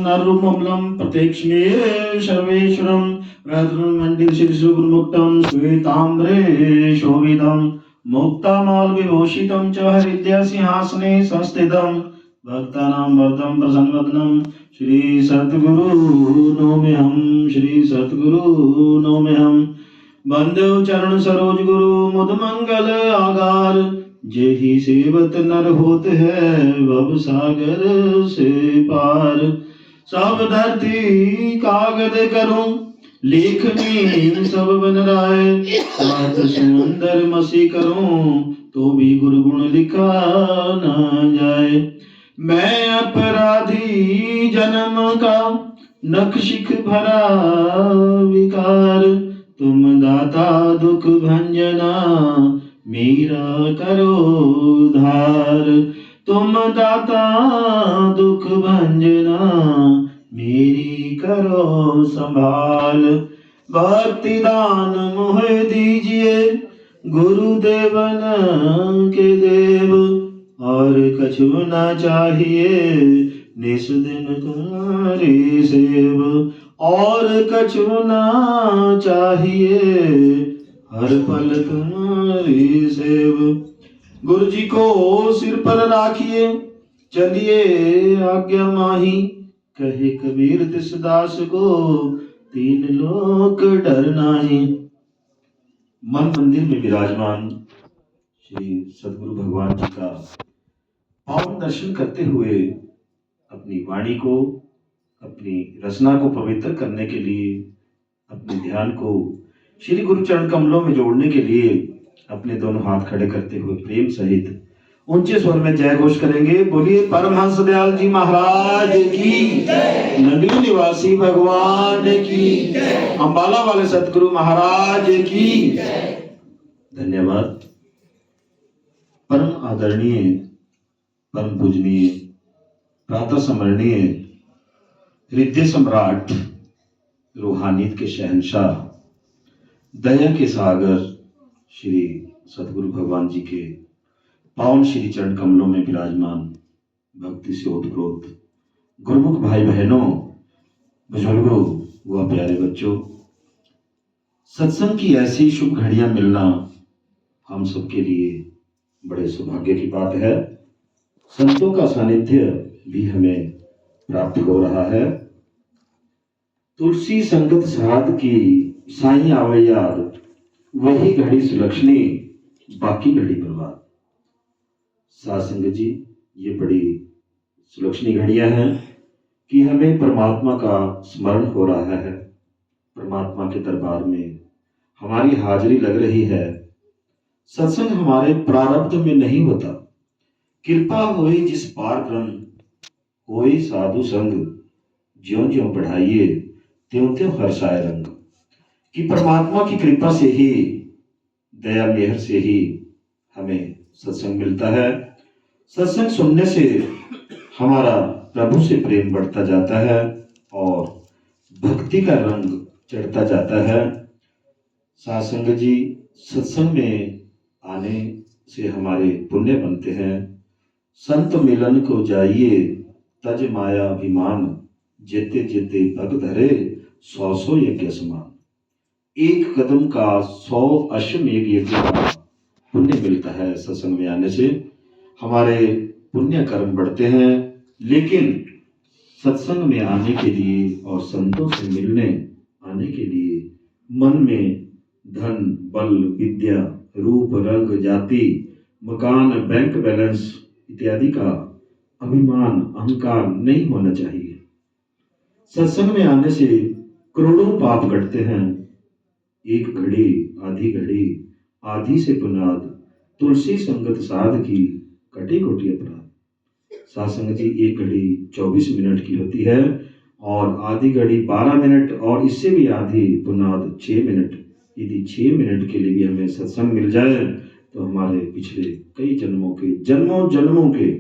नरुममलं प्रत्यक्ष्मे सर्वेश्वरं रात्रमण्डित शिरसुगुरुमुक्तं श्वेताम्रे शोभितं मुक्तामलविभूषितं च हरिद्यासिंहासने संस्थितं भक्तानां वरदं प्रसन्नवदनं श्री सद्गुरु नौम्यहं श्री सद्गुरु नौम्यहं वंदे चरण सरोज गुरु मुद मंगल आगार जेहि सेवत नर होत है भव सागर से पार सब धरती कागद करूं लेखनी सब बन राय सात समुंदर मसी करूं तो भी गुरु गुण लिखा न जाए। मैं अपराधी जन्म का नखशिख भरा विकार तुम दाता दुख भंजना मेरा करो उद्धार तुम दाता दुख भंजना मेरी करो संभाल भक्ति दान मोहे दीजिए गुरुदेवन के देव और कछु न चाहिए निस दिन तुम्हारी सेव और कछु न चाहिए हर पल तुम्हारी सेव। गुरु जी को सिर पर राखिए चलिए आज्ञा माही कहे कबीर तिस दास को तीन लोक डर नाही। मन मंदिर में विराजमान श्री सद्गुरु भगवान जी का पावन दर्शन करते हुए अपनी वाणी को अपनी रचना को पवित्र करने के लिए अपने ध्यान को श्री गुरु चरण कमलों में जोड़ने के लिए अपने दोनों हाथ खड़े करते हुए प्रेम सहित ऊंचे स्वर में जय घोष करेंगे। बोलिए परमहंस दयाल जी महाराज की, नगरी निवासी भगवान की, अंबाला वाले सतगुरु महाराज की धन्यवाद। परम आदरणीय परम पूजनीय प्रातः स्मरणीय हृदय सम्राट रूहानियत के शहंशाह दया के सागर श्री सतगुरु भगवान जी के पावन श्री चरण कमलों में विराजमान भक्ति से ओतप्रोत गुरुमुख भाई बहनों, बुजुर्गों व प्यारे बच्चों, सत्संग की ऐसी शुभ घड़ियां मिलना हम सबके लिए बड़े सौभाग्य की बात है। संतों का सानिध्य भी हमें प्राप्त हो रहा है। तुलसी संगत साध की साईं आवे याद वही घड़ी सुलक्षणी बाकी घड़ी बर्बाद। साध संगत जी, ये बड़ी सुलक्षणी घड़ियां हैं कि हमें परमात्मा का स्मरण हो रहा है, परमात्मा के दरबार में हमारी हाजिरी लग रही है। सत्संग हमारे प्रारब्ध में नहीं होता, कृपा होई जिस पार ब्रह्म होई साधु संग ज्यों ज्यों बढ़ाइए त्यों त्यों हर्षाए रंग। कि परमात्मा की कृपा से ही, दया मेहर से ही हमें सत्संग मिलता है। सत्संग सुनने से हमारा प्रभु से प्रेम बढ़ता जाता है और भक्ति का रंग चढ़ता जाता है। साध संगत जी, सत्संग में आने से हमारे पुण्य बनते हैं। संत मिलन को जाइए तज माया अभिमान जेते जेते पग धरे 100 यज्ञ समान। एक कदम का 100 अश्वमेघ यज्ञ का पुण्य मिलता है। सत्संग में आने से हमारे पुण्य कर्म बढ़ते हैं। लेकिन सत्संग में आने के लिए और संतों से मिलने आने के लिए मन में धन बल विद्या रूप रंग जाति मकान बैंक बैलेंस इत्यादि का अभिमान अहंकार नहीं होना चाहिए। सत्संग में आने से करोड़ों पाप घटते हैं। एक घड़ी आधी आधी से पुनाद तुलसी संगत साध की कटी कोटि अपराध। साध संगत जी, एक घड़ी 24 मिनट की होती है और आधी घड़ी 12 मिनट और इससे भी आधी पुनाद 6 मिनट। यदि 6 मिनट के लिए भी हमें सत्संग मिल जाए तो हमारे पिछले कई जन्मों के जन्मों के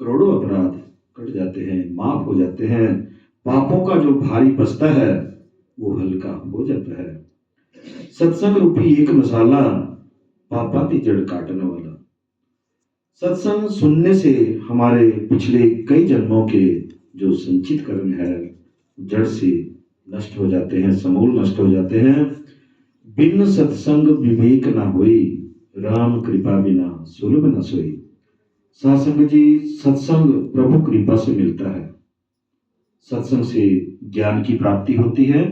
करोड़ों अपराध कट जाते हैं, माफ हो जाते हैं। पापों का जो भारी बस्ता है वो हल्का हो जाता है। सत्संग रूपी एक मसाला पापा की जड़ काटने वाला। सत्संग सुनने से हमारे पिछले कई जन्मों के जो संचित कर्म है जड़ से नष्ट हो जाते हैं, समूल नष्ट हो जाते हैं। बिन सत्संग विवेक न होई, राम कृपा बिना सुलभ न सोई। सासंग जी, सत्संग प्रभु कृपा से मिलता है। सत्संग से ज्ञान की प्राप्ति होती है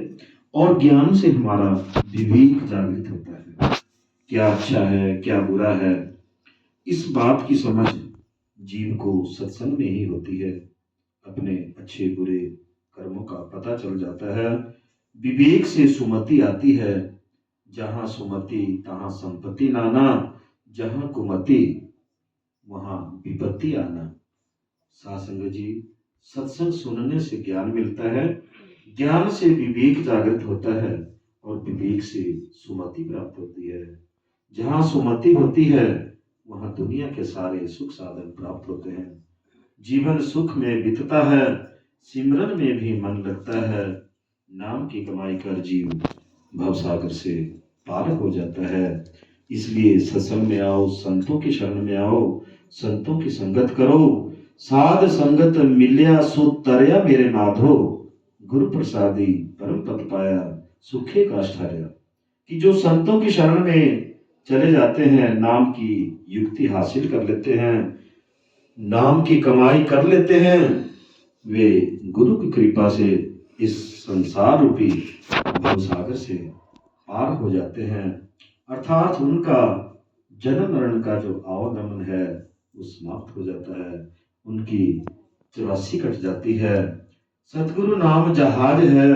और ज्ञान से हमारा विवेक जागृत होता है। क्या अच्छा है, क्या बुरा है, इस बात की समझ जीव को सत्संग में ही होती है। अपने अच्छे बुरे कर्मों का पता चल जाता है। विवेक से सुमति आती है। जहां सुमति तहां संपत्ति नाना, जहां कुमति वहां विपत्ति आना। सासंग जी, सत्संग सुनने से ज्ञान मिलता है, ज्ञान से विवेक जागृत होता है और विवेक से सुमति प्राप्त होती है। जहां सुमति होती है वहां दुनिया के सारे सुख साधन प्राप्त होते हैं। जीवन सुख में बीतता है, सिमरन में भी मन लगता है। नाम की कमाई कर जीव भवसागर से पार हो जाता है। इसलिए सत्संग में आओ, संतों की शरण में आओ, संतों की संगत करो। साध संगत मिल्या सो तरया मेरे नाथो, गुरु प्रसादी परम पद पाया सुखे काष्ठ हरया। कि जो संतों की शरण में चले जाते हैं, नाम की युक्ति हासिल कर लेते हैं, नाम की कमाई कर लेते हैं, वे गुरु की कृपा से इस संसार रूपी भवसागर से पार हो जाते हैं। अर्थात उनका जन्म मरण का जो आवागमन है वो समाप्त हो जाता है, उनकी चौरासी कट जाती है। सतगुरु नाम जहाज है,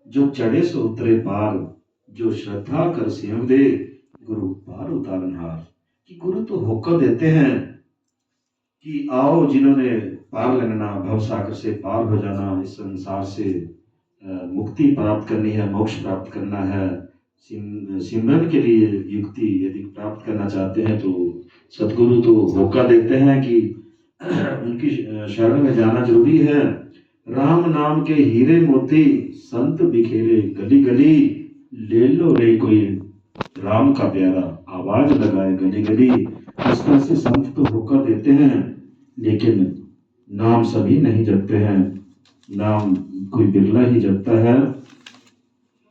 जो चढ़े सो उतरे पार, जो श्रद्धा कर सिंह दे, गुरु पार उतारनहार। कि गुरु तो होकर देते हैं कि आओ, जिन्होंने पार लगना, भवसागर से पार हो जाना, इस संसार से मुक्ति प्राप्त करनी है, मोक्ष प्राप्त करना है, सिमरन के लिए युक्ति यदि प्राप्त करना चाहते हैं तो सदगुरु तो होका देते हैं कि उनकी शरण में जाना जरूरी है। राम नाम के हीरे मोती, संत बिखेरे गली गली, ले लो रे कोई राम का प्यारा, आवाज लगाए गली गली। इस तरह से संत तो होका देते हैं, लेकिन नाम सभी नहीं जपते हैं, नाम कोई बिरला ही जपता है।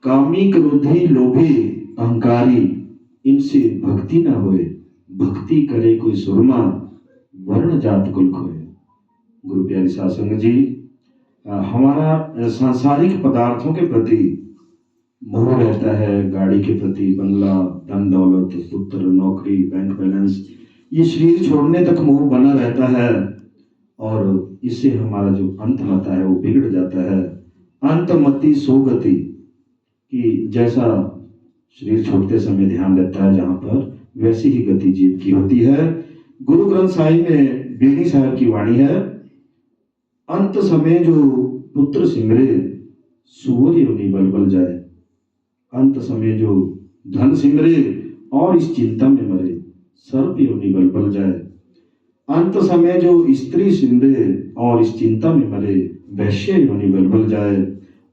कामी क्रोधी लोभी अहंकारी, इनसे भक्ति न होए, भक्ति करे कोई सुरमा, वर्ण जात कुल खोए। गुरु प्यारी सासंग जी, हमारा सांसारिक पदार्थों के प्रति मोह रहता है, गाड़ी के प्रति, बंगला, धन दौलत, पुत्र, नौकरी, बैंक बैलेंस, ये शरीर छोड़ने तक मोह बना रहता है और इससे हमारा जो अंत आता है वो बिगड़ जाता है। अंतमति सोगति, कि जैसा शरीर छोड़ते समय ध्यान रहता है जहां पर, वैसी ही गति जीव की होती है। गुरु ग्रंथ साहिब में बीड़ी साहब की वाणी है, अंत समय जो पुत्र सिमरे, सूर्य योनि बल बल जाए। अंत समय जो धन सिमरे और इस चिंता में मरे, सर्प योनि बल बल जाए। अंत समय जो स्त्री सिमरे और इस चिंता में मरे, वैश्य योनि बल बल जाए।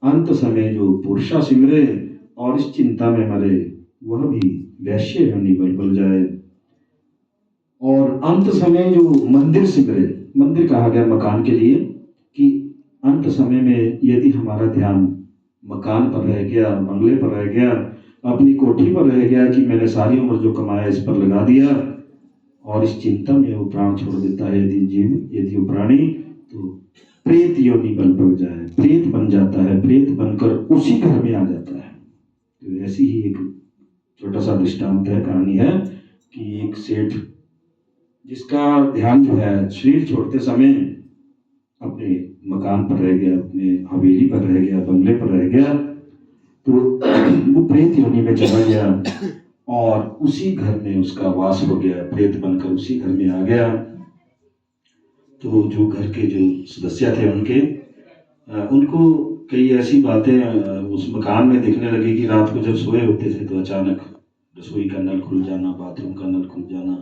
अंत समय जो पुरुषा सिमरे और इस चिंता में मरे, वह भी वैश्य योनि बल बल जाए। और अंत समय जो मंदिर सिमरे, मंदिर कहा गया मकान के लिए, कि अंत समय में यदि हमारा ध्यान मकान पर रह गया, बंगले पर रह गया, अपनी कोठी पर रह गया कि मैंने सारी उम्र जो कमाया इस पर लगा दिया, और इस चिंता में वो प्राण छोड़ देता है यदि जीव, यदि वो प्राणी, तो प्रेत योनि बल बल जाए, प्रेत बन जाता है, प्रेत बनकर उसी घर में आ जाता है। तो ऐसी ही एक छोटा सा दृष्टांत है, कहानी है कि एक सेठ जिसका ध्यान जो है शरीर छोड़ते समय अपने मकान पर रह गया, अपने हवेली पर रह गया, बंगले पर रह गया, तो वो प्रेत योनि में चला गया और उसी घर में उसका वास हो गया, प्रेत बनकर उसी घर में आ गया। तो जो घर के जो सदस्य थे उनको कई ऐसी बातें उस मकान में दिखने लगी कि रात को जब सोए होते थे तो अचानक रसोई का नल खुल जाना, बाथरूम का नल खुल जाना,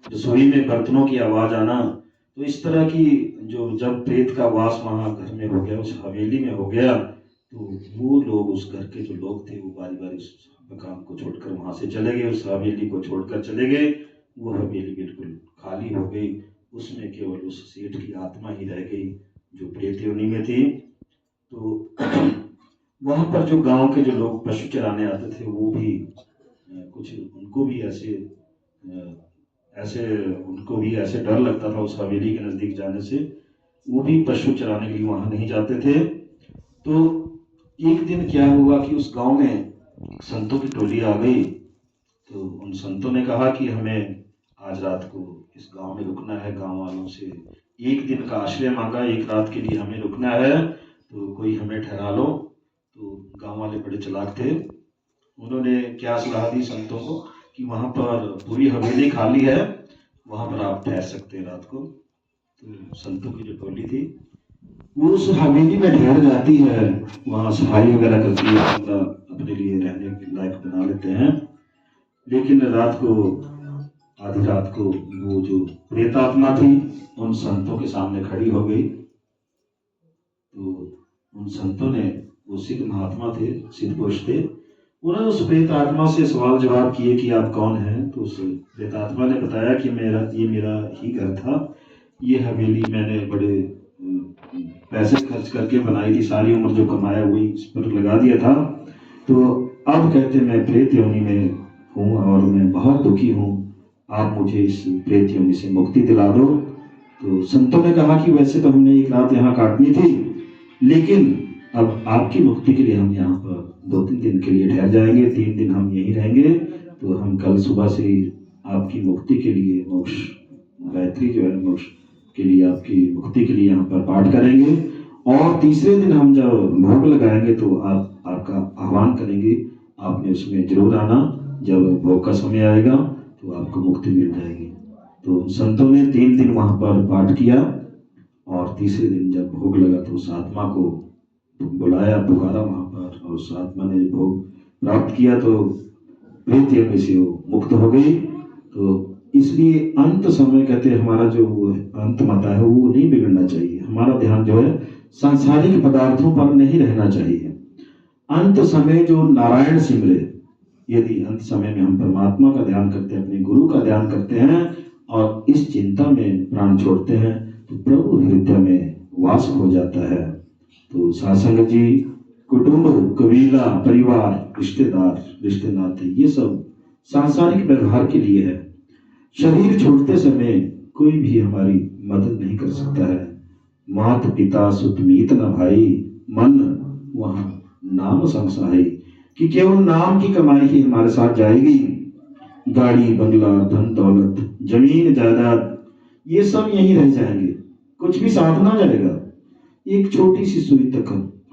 रसोई में बर्तनों की आवाज आना। तो इस तरह की जो जब प्रेत का वास वहां घर में हो गया, उस हवेली में हो गया, तो वो लोग, उस घर के जो लोग थे, वो बारी बारी उस मकान को छोड़कर वहां से चले गए, उस हवेली को छोड़कर चले गए। वो हवेली बिल्कुल खाली हो गई, उसमें केवल उस सेठ की आत्मा ही रह गई। जो प्रेत योनि में थी। तो वहाँ पर जो गांव के जो लोग पशु चराने आते थे वो भी कुछ उनको भी ऐसे उनको भी ऐसे डर लगता था उस हवेली के नज़दीक जाने से, वो भी पशु चराने के लिए वहाँ नहीं जाते थे। तो एक दिन क्या हुआ कि उस गांव में संतों की टोली आ गई। तो उन संतों ने कहा कि हमें आज रात को इस गांव में रुकना है, गांव वालों से एक दिन का आश्रय मांगा, एक रात के लिए हमें रुकना है, तो कोई हमें ठहरा लो। तो गांव वाले बड़े चालाक थे, उन्होंने क्या सलाह दी संतों को कि वहाँ पर पूरी हवेली खाली है, वहाँ पर आप ठहर सकते हैं रात को। तो संतों की जो टोली थी वो उस हवेली में ठहर जाती है, वहाँ सफाई वगैरह करती है, कमरा अपने लिए रहने के लायक बना लेते हैं। लेकिन रात को, आधी रात को, वो जो प्रेत आत्मा थी उन संतों के सामने खड़ी हो गई। तो उन संतों ने, वो सिद्ध महात्मा थे, सिद्ध पुरुष थे, उन्होंने उस प्रेत आत्मा से सवाल जवाब किए कि आप कौन हैं। तो उस प्रेत आत्मा ने बताया कि ये मेरा ही घर था, ये हवेली मैंने बड़े पैसे खर्च करके बनाई थी, सारी उम्र जो कमाया वही इस पर लगा दिया था। तो अब कहते मैं प्रेत योनि में हूँ और मैं बहुत दुखी हूँ, आप मुझे इस प्रेत योनि से मुक्ति दिला दो। तो संतों ने कहा कि वैसे तो हमने एक रात यहाँ काटनी थी, लेकिन अब आपकी मुक्ति के लिए हम यहाँ पर 2-3 दिन के लिए ठहर जाएंगे, 3 दिन हम यहीं रहेंगे। तो हम कल सुबह से आपकी मुक्ति के लिए, मोक्ष गायत्री जो है मोक्ष के लिए, आपकी मुक्ति के लिए यहाँ पर पाठ करेंगे, और तीसरे दिन हम जब भोग लगाएंगे तो आपका आह्वान करेंगे, आपने उसमें जरूर आना, जब भोग का समय आएगा तो आपको मुक्ति मिल जाएगी। तो संतों ने 3 दिन वहाँ पर पाठ किया, और तीसरे दिन जब भोग लगा तो उस आत्मा को बुलाया, पुकारा वहाँ पर, और उस आत्मा ने भोग प्राप्त किया तो प्रेत योनि से वो मुक्त हो गई। तो इसलिए अंत समय कहते हैं हमारा जो अंत मता है वो नहीं बिगड़ना चाहिए, हमारा ध्यान जो है सांसारिक पदार्थों पर नहीं रहना चाहिए। अंत समय जो नारायण सिमरे, यदि अंत समय में हम परमात्मा का ध्यान करते हैं, अपने गुरु का ध्यान करते हैं और इस चिंता में प्राण छोड़ते हैं, तो प्रभु हृदय में वास हो जाता है। तो सासंग जी, कुटुंब, कबीला, परिवार, रिश्तेदार, रिश्ते नाते, ये सब सांसारिक व्यवहार के लिए है। शरीर छोड़ते समय कोई भी हमारी मदद नहीं कर सकता है। मात पिता सुत मीत न भाई, मन वहाँ नाम संसाई, कि केवल नाम की कमाई ही हमारे साथ जाएगी। गाड़ी, बंगला, धन दौलत, जमीन जायदाद, ये सब यहीं रह जाएंगे, कुछ भी साथ ना जाएगा। एक छोटी सी सुई तक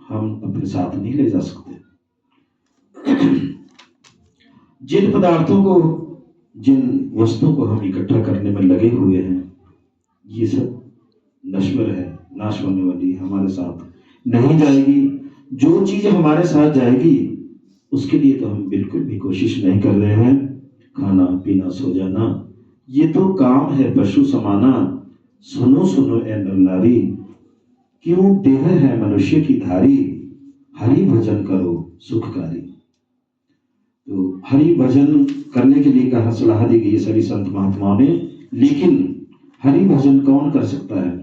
हम अपने साथ नहीं ले जा सकते। जिन पदार्थों को, जिन वस्तुओं को हम इकट्ठा करने में लगे हुए हैं, ये सब नश्वर है, नाश होने वाली, हमारे साथ नहीं जाएगी। जो चीज हमारे साथ जाएगी उसके लिए तो हम बिल्कुल भी कोशिश नहीं कर रहे हैं। खाना पीना सो जाना, ये तो काम है पशु समाना। सुनो सुनो ए नर नारी, क्यों देह है मनुष्य की धारी, हरि भजन करो सुखकारी। तो हरि भजन करने के लिए कहा, सलाह दी गई सभी संत महात्माओं ने। लेकिन हरि भजन कौन कर सकता है?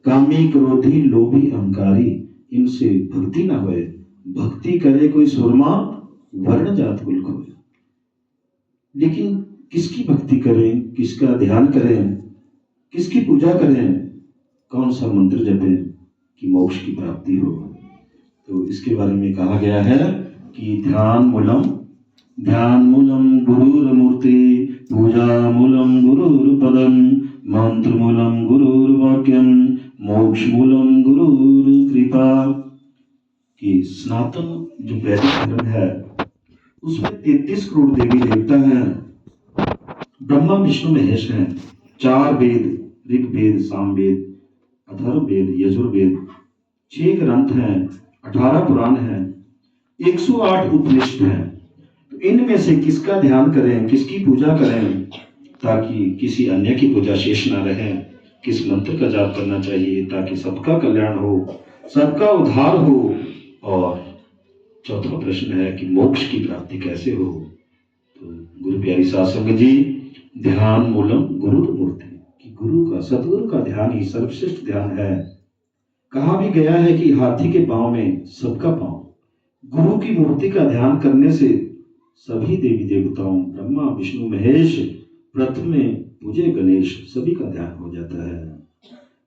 कामी, क्रोधी, लोभी, अहंकारी, इनसे भक्ति ना होए। भक्ति करे कोई सुरमा, वर्ण जात कुल खोए। लेकिन किसकी भक्ति करें, किसका ध्यान करें, किसकी पूजा करें, कौन सा मंत्र जपें कि मोक्ष की प्राप्ति हो? तो इसके बारे में कहा गया है कि ध्यान मूलम गुरुर्मूर्ति, पूजा मूलम गुरुर्पदम, मंत्र मूलम गुरुर्वाक्यम, मोक्ष मूलम गुरुर्कृपा। कि सनातन जो वैदिक धर्म है उसमें 33 करोड़ देवी देवता हैं, ब्रह्मा विष्णु महेश हैं, 4 वेद, ऋग्वेद, सामवेद, अथर्ववेद, यजुर्वेद, 6 ग्रंथ हैं, 18 पुराण हैं, 108 उपनिषद हैं। तो इनमें से किसका ध्यान करें, किसकी पूजा करें, ताकि किसी अन्य की पूजा शेष ना रहे? किस मंत्र का जाप करना चाहिए ताकि सबका कल्याण हो, सबका उद्धार हो? और चौथा प्रश्न है कि मोक्ष की प्राप्ति कैसे हो? तो गुरु प्यारी साध संगत जी, ध्यान मूलम गुरु मूर्ति, कि गुरु का, सतगुरु का ध्यान ही सर्वश्रेष्ठ ध्यान है। कहा भी गया है कि हाथी के पांव में सबका पांव। गुरु की मूर्ति का ध्यान करने से सभी देवी देवताओं ब्रह्मा विष्णु महेश प्रथम में पूजे गणेश सभी का ध्यान हो जाता है।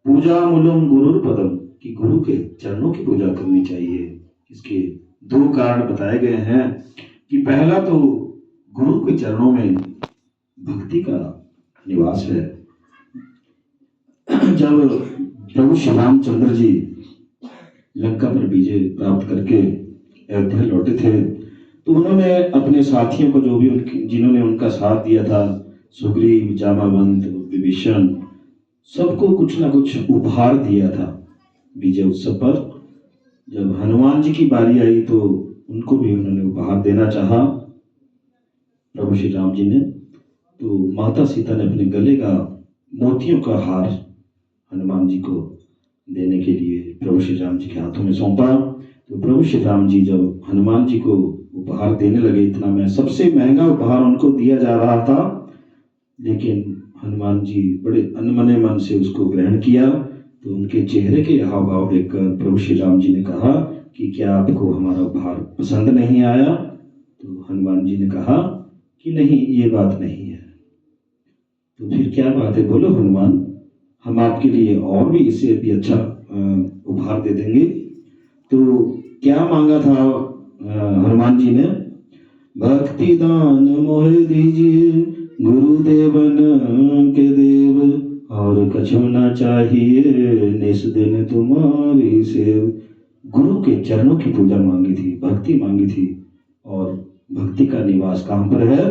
पूजा मूलम गुरुर पदम कि गुरु के चरणों की पूजा करनी चाहिए। इसके दो कारण बताए गए हैं कि पहला तो गुरु के चरणों में भक्ति का निवास है। जब प्रभु श्री रामचंद्र जी लंका पर विजय प्राप्त करके अयोध्या लौटे थे तो उन्होंने अपने साथियों को जो भी जिन्होंने उनका साथ दिया था, सुग्रीव, जामावंत, विभीषण, सबको कुछ ना कुछ उपहार दिया था। विजय उत्सव पर जब हनुमान जी की बारी आई तो उनको भी उन्होंने उपहार देना चाहा प्रभु श्री राम जी ने। तो माता सीता ने अपने गले का मोतियों का हार हनुमान जी को देने के लिए प्रभु श्री राम जी के हाथों में सौंपा। तो प्रभु श्री राम जी जब हनुमान जी को उपहार देने लगे, इतना में सबसे महंगा उपहार उनको दिया जा रहा था, लेकिन हनुमान जी बड़े अनमने मन से उसको ग्रहण किया। तो उनके चेहरे के हाव भाव देखकर प्रभु श्री राम जी ने कहा कि क्या आपको हमारा उपहार पसंद नहीं आया? तो हनुमान जी ने कहा कि नहीं, ये बात नहीं है। तो फिर क्या बात है, बोलो हनुमान, हम आपके लिए और भी इससे भी अच्छा उपहार दे देंगे। तो क्या मांगा था हनुमान जी ने? भक्ति दान मोहे दीजिए गुरुदेवन के देव, और कछु न चाहिए निस दिन तुम्हारी सेव। गुरु के चरणों की पूजा मांगी थी, भक्ति मांगी थी, और भक्ति का निवास कहाँ पर है?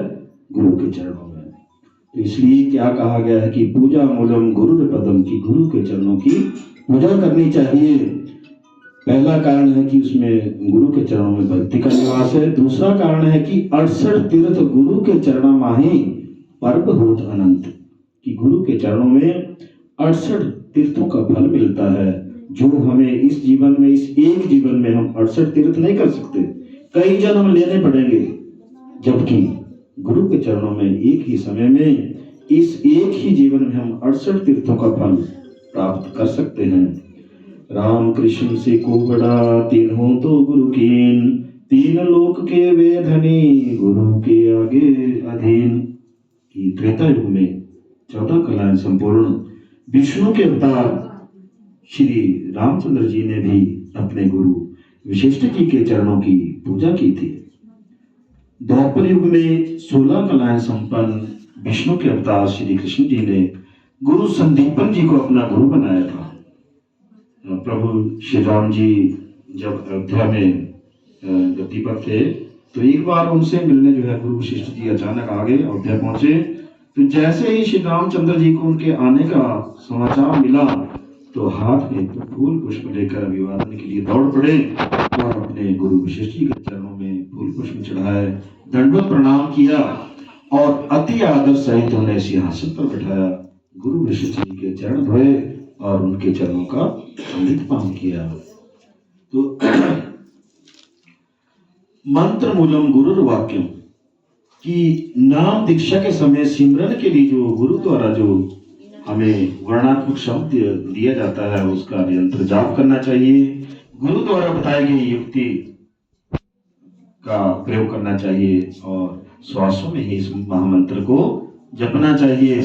गुरु के चरणों में। तो इसलिए क्या कहा गया है कि पूजा मूलम गुरुर पदम की गुरु के चरणों की पूजा करनी चाहिए। पहला कारण है कि उसमें गुरु के चरणों में भक्ति का निवास है। दूसरा कारण है कि 68 तीर्थ गुरु के चरणा माही पर्व होत अनंत, कि गुरु के चरणों में 68 तीर्थों का फल मिलता है, जो हमें इस जीवन में, इस एक जीवन में हम 68 तीर्थ नहीं कर सकते, कई जन्म लेने पड़ेंगे। जबकि गुरु के चरणों में एक ही समय में, इस एक ही जीवन में हम 68 तीर्थों का फल प्राप्त कर सकते हैं। राम कृष्ण से को बड़ा तीन हो तो गुरु कीन, तीन लोक के वे धनी गुरु के आगे अधीन। की त्रेता युग में 14 कलाएं संपूर्ण विष्णु के अवतार श्री रामचंद्र जी ने भी अपने गुरु वशिष्ठ जी के चरणों की पूजा की थी। द्वापर युग में 16 कलाएं संपन्न विष्णु के अवतार श्री कृष्ण जी ने गुरु संदीपन जी को अपना गुरु बनाया था। प्रभु श्री राम जी जब अयोध्या में गद्दी पर थे तो एक बार उनसे मिलने जो है गुरु वशिष्ठ जी अचानक आ गए, अयोध्या पहुंचे। तो जैसे ही श्री रामचंद्र जी को उनके आने का समाचार मिला तो हाथ में फूल पुष्प लेकर अभिवादन के लिए दौड़ पड़े और अपने गुरु वशिष्ठ जी के चरणों में फूल पुष्प चढ़ाए, दंडवत प्रणाम किया और अति आदर सहित उन्हें सिंहासन पर बैठाया। गुरु वशिष्ठ जी के चरण धोए और उनके चरणों का अमृत पान किया। तो मंत्र मूलम गुरुर वाक्यम, कि नाम दीक्षा के समय सिमरन के लिए जो गुरु द्वारा जो हमें वर्णात्मक शब्द दिया जाता है उसका निरंतर जाप करना चाहिए। गुरु द्वारा बताई गई युक्ति का प्रयोग करना चाहिए और श्वासों में ही इस महामंत्र को जपना चाहिए।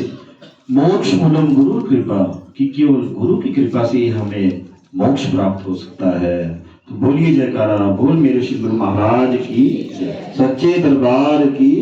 मोक्ष मूलम गुरु कृपा, कि केवल गुरु की कृपा से ही हमें मोक्ष प्राप्त हो सकता है। तो बोलिए जयकारा बोल मेरे श्री गुरु महाराज की, सच्चे दरबार की।